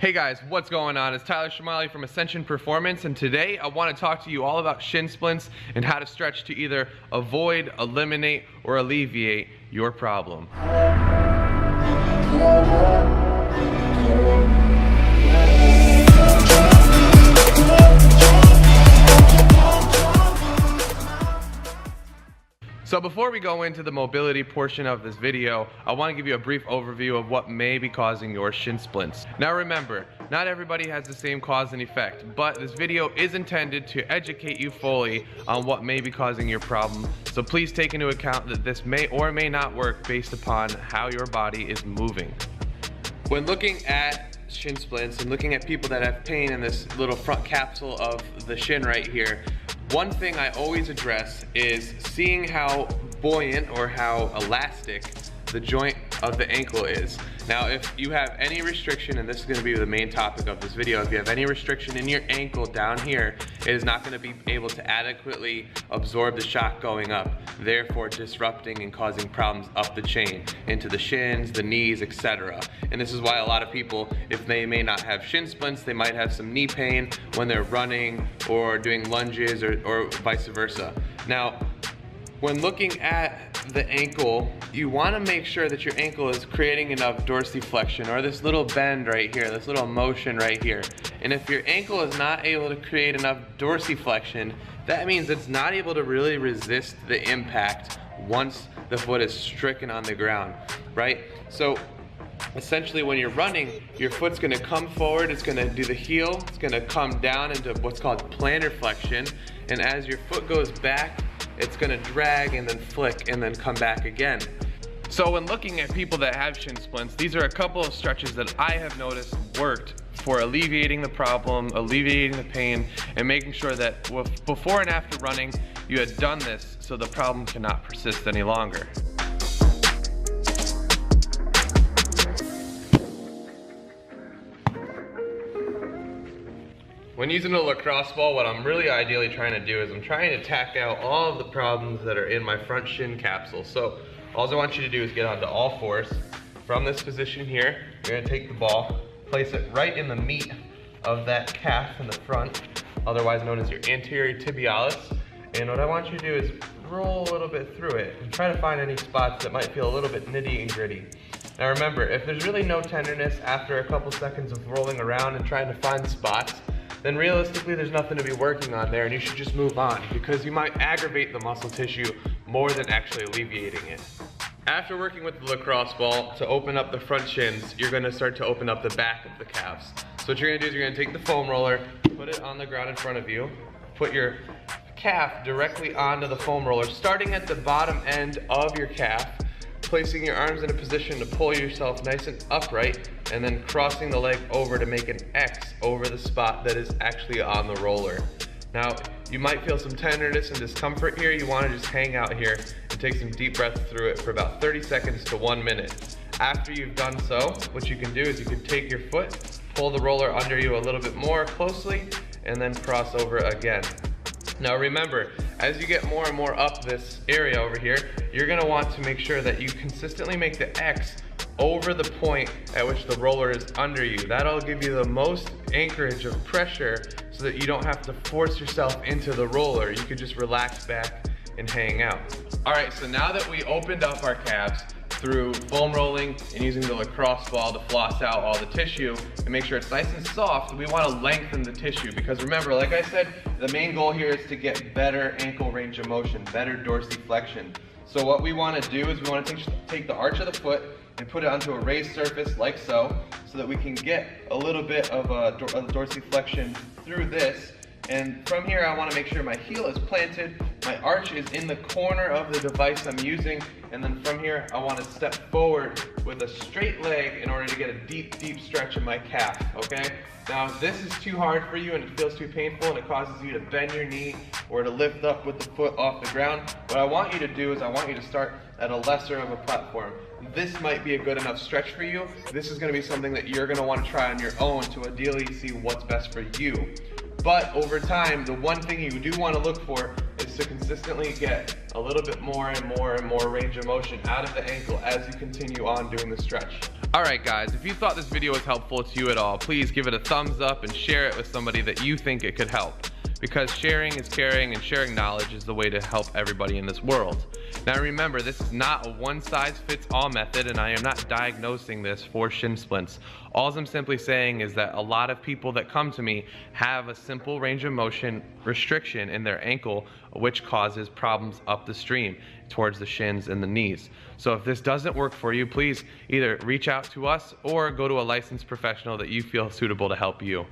Hey guys, what's going on? It's Tyler Shamali from Ascension Performance, and today I want to talk to you all about shin splints and how to stretch to either avoid, eliminate, or alleviate your problem. So before we go into the mobility portion of this video, I want to give you a brief overview of what may be causing your shin splints. Now remember, not everybody has the same cause and effect, but this video is intended to educate you fully on what may be causing your problem. So please take into account that this may or may not work based upon how your body is moving. When looking at shin splints and looking at people that have pain in this little front capsule of the shin right here, one thing I always address is seeing how buoyant or how elastic the joint of the ankle is. Now, if you have any restriction, and this is going to be the main topic of this video, if you have any restriction in your ankle down here, it is not going to be able to adequately absorb the shock going up, therefore disrupting and causing problems up the chain, into the shins, the knees, etc. And this is why a lot of people, if they may not have shin splints, they might have some knee pain when they're running or doing lunges or vice versa. Now, when looking at the ankle, you want to make sure that your ankle is creating enough dorsiflexion, or this little bend right here, this little motion right here. And if your ankle is not able to create enough dorsiflexion, that means it's not able to really resist the impact once the foot is stricken on the ground, right? So essentially when you're running, your foot's going to come forward, it's going to do the heel, it's going to come down into what's called plantar flexion, and as your foot goes back, it's going to drag and then flick and then come back again. So when looking at people that have shin splints, these are a couple of stretches that I have noticed worked for alleviating the problem, alleviating the pain, and making sure that before and after running, you had done this so the problem cannot persist any longer. When using a lacrosse ball, what I'm really ideally trying to do is I'm trying to attack out all of the problems that are in my front shin capsule. So all I want you to do is get onto all fours. From this position here, you're going to take the ball, place it right in the meat of that calf in the front, otherwise known as your anterior tibialis. And what I want you to do is roll a little bit through it and try to find any spots that might feel a little bit nitty and gritty. Now remember, if there's really no tenderness after a couple seconds of rolling around and trying to find spots, then realistically there's nothing to be working on there and you should just move on, because you might aggravate the muscle tissue more than actually alleviating it. After working with the lacrosse ball to open up the front shins, you're going to start to open up the back of the calves. So what you're going to do is you're going to take the foam roller, put it on the ground in front of you, put your calf directly onto the foam roller, starting at the bottom end of your calf, placing your arms in a position to pull yourself nice and upright, and then crossing the leg over to make an X over the spot that is actually on the roller. Now, you might feel some tenderness and discomfort here. You want to just hang out here and take some deep breaths through it for about 30 seconds to 1 minute. After you've done so, what you can do is you can take your foot, pull the roller under you a little bit more closely, and then cross over again. Now remember, as you get more and more up this area over here, you're going to want to make sure that you consistently make the X over the point at which the roller is under you. That'll give you the most anchorage of pressure so that you don't have to force yourself into the roller. You could just relax back and hang out. Alright, so now that we opened up our calves through foam rolling and using the lacrosse ball to floss out all the tissue and make sure it's nice and soft, we want to lengthen the tissue, because remember, like I said, the main goal here is to get better ankle range of motion, better dorsiflexion. So what we want to do is we want to take the arch of the foot and put it onto a raised surface like so that we can get a little bit of a dorsiflexion through this. And from here, I want to make sure my heel is planted, my arch is in the corner of the device I'm using, and then from here, I want to step forward with a straight leg in order to get a deep, deep stretch in my calf, okay? Now, if this is too hard for you and it feels too painful and it causes you to bend your knee or to lift up with the foot off the ground, what I want you to do is I want you to start at a lesser of a platform. This might be a good enough stretch for you. This is going to be something that you're going to want to try on your own to ideally see what's best for you. But over time, the one thing you do want to look for is to consistently get a little bit more and more and more range of motion out of the ankle as you continue on doing the stretch. Alright guys, if you thought this video was helpful to you at all, please give it a thumbs up and share it with somebody that you think it could help. Because sharing is caring, and sharing knowledge is the way to help everybody in this world. Now remember, this is not a one-size-fits-all method, and I am not diagnosing this for shin splints. All I'm simply saying is that a lot of people that come to me have a simple range of motion restriction in their ankle, which causes problems up the stream towards the shins and the knees. So if this doesn't work for you, please either reach out to us or go to a licensed professional that you feel suitable to help you.